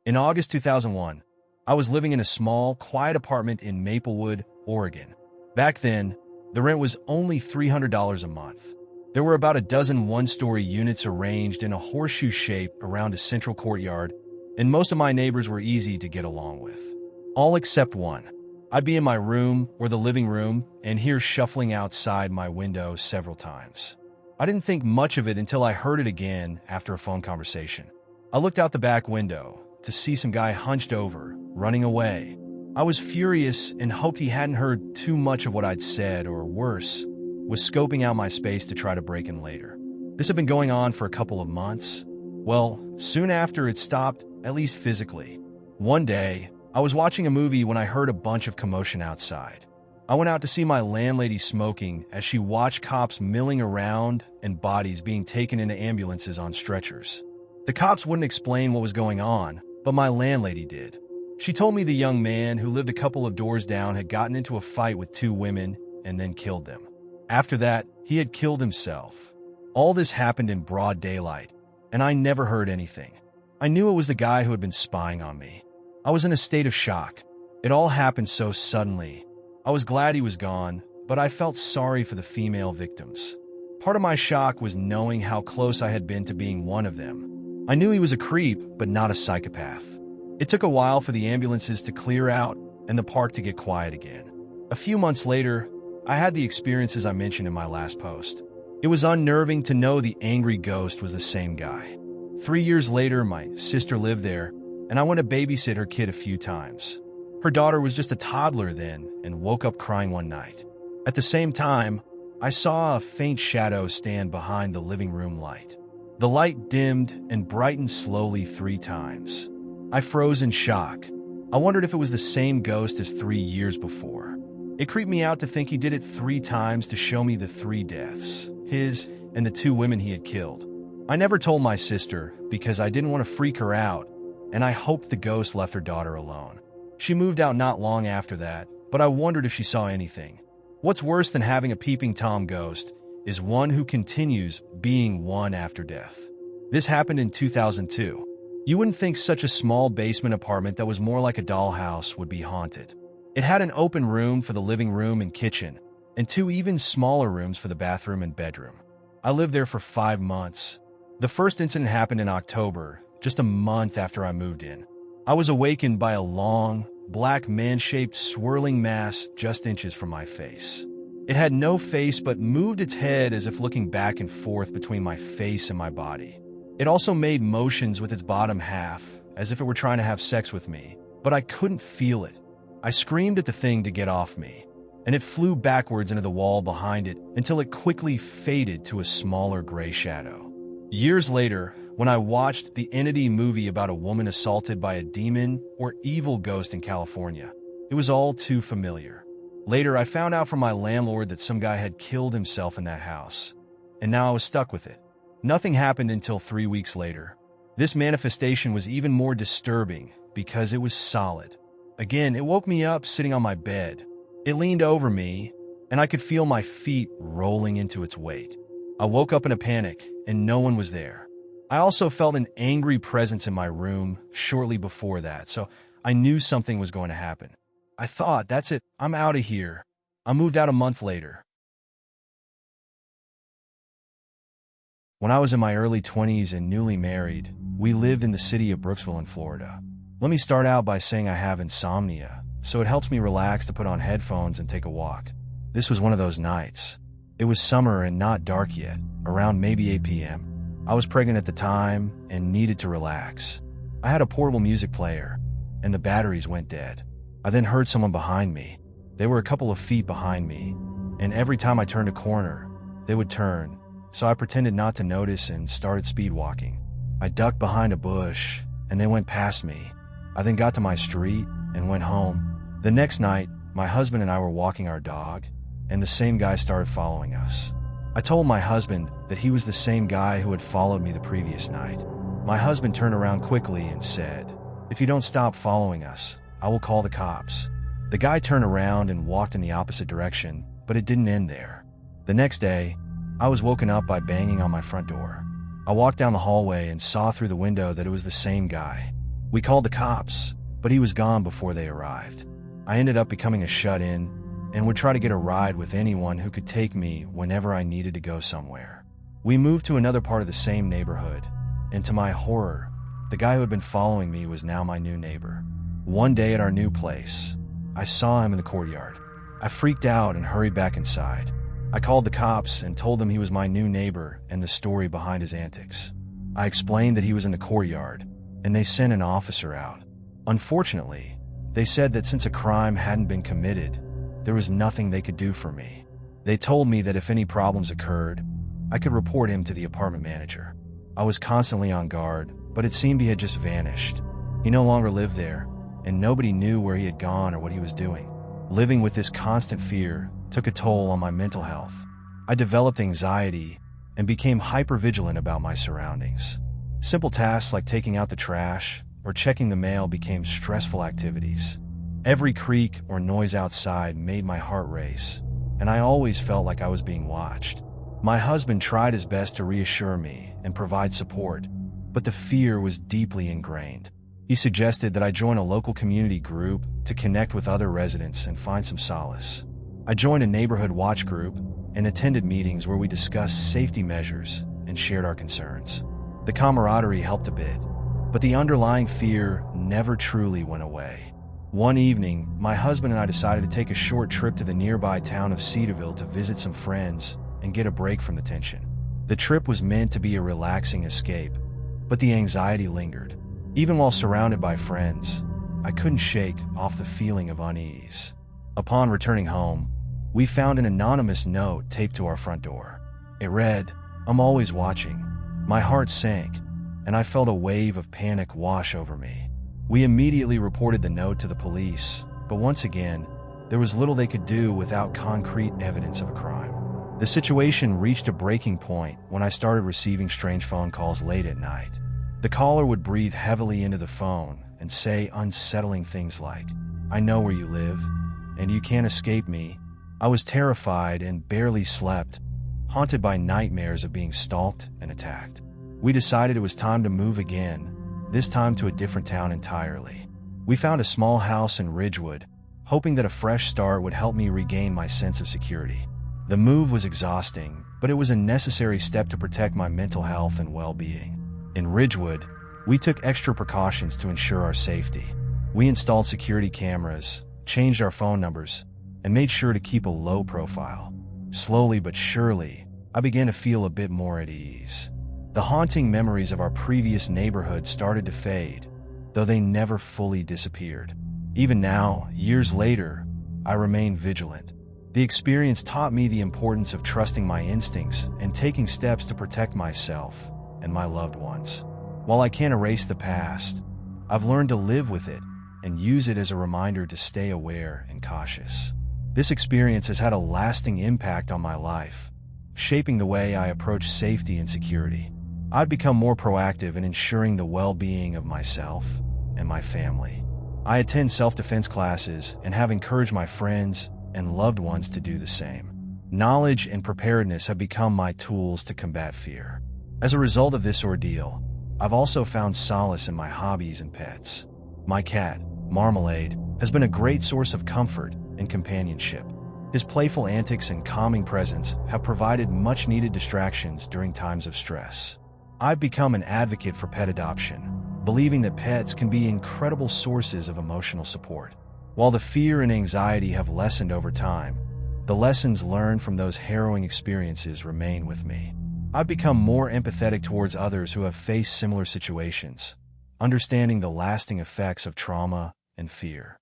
In August 2001, I was living in a small, quiet apartment in Maplewood, Oregon. Back then, the rent was only $300 a month. There were about a dozen one-story units arranged in a horseshoe shape around a central courtyard, and most of my neighbors were easy to get along with. All except one. I'd be in my room or the living room and hear shuffling outside my window several times. I didn't think much of it until I heard it again after a phone conversation. I looked out the back window to see some guy hunched over, running away. I was furious and hoped he hadn't heard too much of what I'd said, or worse, was scoping out my space to try to break in later. This had been going on for a couple of months. Well, soon after it stopped, at least physically. One day, I was watching a movie when I heard a bunch of commotion outside. I went out to see my landlady smoking as she watched cops milling around and bodies being taken into ambulances on stretchers. The cops wouldn't explain what was going on, but my landlady did. She told me the young man who lived a couple of doors down had gotten into a fight with two women and then killed them. After that, he had killed himself. All this happened in broad daylight, and I never heard anything. I knew it was the guy who had been spying on me. I was in a state of shock. It all happened so suddenly. I was glad he was gone, but I felt sorry for the female victims. Part of my shock was knowing how close I had been to being one of them. I knew he was a creep, but not a psychopath. It took a while for the ambulances to clear out and the park to get quiet again. A few months later, I had the experiences I mentioned in my last post. It was unnerving to know the angry ghost was the same guy. 3 years later, my sister lived there, and I went to babysit her kid a few times. Her daughter was just a toddler then and woke up crying one night. At the same time, I saw a faint shadow stand behind the living room light. The light dimmed and brightened slowly 3 times. I froze in shock. I wondered if it was the same ghost as 3 years before. It creeped me out to think he did it 3 times to show me the 3 deaths, his and the 2 women he had killed. I never told my sister because I didn't want to freak her out, and I hoped the ghost left her daughter alone. She moved out not long after that, but I wondered if she saw anything. What's worse than having a peeping Tom ghost is one who continues being one after death. This happened in 2002. You wouldn't think such a small basement apartment that was more like a dollhouse would be haunted. It had an open room for the living room and kitchen, and 2 even smaller rooms for the bathroom and bedroom. I lived there for 5 months. The first incident happened in October, just a month after I moved in. I was awakened by a long, black man-shaped swirling mass just inches from my face. It had no face but moved its head as if looking back and forth between my face and my body. It also made motions with its bottom half, as if it were trying to have sex with me, but I couldn't feel it. I screamed at the thing to get off me, and it flew backwards into the wall behind it until it quickly faded to a smaller gray shadow. Years later, when I watched the Entity movie about a woman assaulted by a demon or evil ghost in California, it was all too familiar. Later, I found out from my landlord that some guy had killed himself in that house, and now I was stuck with it. Nothing happened until 3 weeks later. This manifestation was even more disturbing because it was solid. Again, it woke me up sitting on my bed. It leaned over me, and I could feel my feet rolling into its weight. I woke up in a panic, and no one was there. I also felt an angry presence in my room shortly before that, so I knew something was going to happen. I thought, that's it, I'm out of here. I moved out a month later. When I was in my early 20s and newly married, we lived in the city of Brooksville in Florida. Let me start out by saying I have insomnia, so it helps me relax to put on headphones and take a walk. This was one of those nights. It was summer and not dark yet, around maybe 8 p.m. I was pregnant at the time and needed to relax. I had a portable music player, and the batteries went dead. I then heard someone behind me. They were a couple of feet behind me, and every time I turned a corner, they would turn, so I pretended not to notice and started speed walking. I ducked behind a bush, and they went past me. I then got to my street and went home. The next night, my husband and I were walking our dog, and the same guy started following us. I told my husband that he was the same guy who had followed me the previous night. My husband turned around quickly and said, "If you don't stop following us, I will call the cops." The guy turned around and walked in the opposite direction, but it didn't end there. The next day, I was woken up by banging on my front door. I walked down the hallway and saw through the window that it was the same guy. We called the cops, but he was gone before they arrived. I ended up becoming a shut-in and would try to get a ride with anyone who could take me whenever I needed to go somewhere. We moved to another part of the same neighborhood, and to my horror, the guy who had been following me was now my new neighbor. One day at our new place, I saw him in the courtyard. I freaked out and hurried back inside. I called the cops and told them he was my new neighbor and the story behind his antics. I explained that he was in the courtyard, and they sent an officer out. Unfortunately, they said that since a crime hadn't been committed, there was nothing they could do for me. They told me that if any problems occurred, I could report him to the apartment manager. I was constantly on guard, but it seemed he had just vanished. He no longer lived there, and nobody knew where he had gone or what he was doing. Living with this constant fear took a toll on my mental health. I developed anxiety and became hypervigilant about my surroundings. Simple tasks like taking out the trash or checking the mail became stressful activities. Every creak or noise outside made my heart race, and I always felt like I was being watched. My husband tried his best to reassure me and provide support, but the fear was deeply ingrained. He suggested that I join a local community group to connect with other residents and find some solace. I joined a neighborhood watch group and attended meetings where we discussed safety measures and shared our concerns. The camaraderie helped a bit, but the underlying fear never truly went away. One evening, my husband and I decided to take a short trip to the nearby town of Cedarville to visit some friends and get a break from the tension. The trip was meant to be a relaxing escape, but the anxiety lingered. Even while surrounded by friends, I couldn't shake off the feeling of unease. Upon returning home, we found an anonymous note taped to our front door. It read, "I'm always watching." My heart sank, and I felt a wave of panic wash over me. We immediately reported the note to the police, but once again, there was little they could do without concrete evidence of a crime. The situation reached a breaking point when I started receiving strange phone calls late at night. The caller would breathe heavily into the phone and say unsettling things like, "I know where you live, and you can't escape me." I was terrified and barely slept, haunted by nightmares of being stalked and attacked. We decided it was time to move again, this time to a different town entirely. We found a small house in Ridgewood, hoping that a fresh start would help me regain my sense of security. The move was exhausting, but it was a necessary step to protect my mental health and well-being. In Ridgewood, we took extra precautions to ensure our safety. We installed security cameras, changed our phone numbers, and made sure to keep a low profile. Slowly but surely, I began to feel a bit more at ease. The haunting memories of our previous neighborhood started to fade, though they never fully disappeared. Even now, years later, I remain vigilant. The experience taught me the importance of trusting my instincts and taking steps to protect myself and my loved ones. While I can't erase the past, I've learned to live with it and use it as a reminder to stay aware and cautious. This experience has had a lasting impact on my life, shaping the way I approach safety and security. I've become more proactive in ensuring the well-being of myself and my family. I attend self-defense classes and have encouraged my friends and loved ones to do the same. Knowledge and preparedness have become my tools to combat fear. As a result of this ordeal, I've also found solace in my hobbies and pets. My cat, Marmalade, has been a great source of comfort and companionship. His playful antics and calming presence have provided much-needed distractions during times of stress. I've become an advocate for pet adoption, believing that pets can be incredible sources of emotional support. While the fear and anxiety have lessened over time, the lessons learned from those harrowing experiences remain with me. I've become more empathetic towards others who have faced similar situations, understanding the lasting effects of trauma and fear.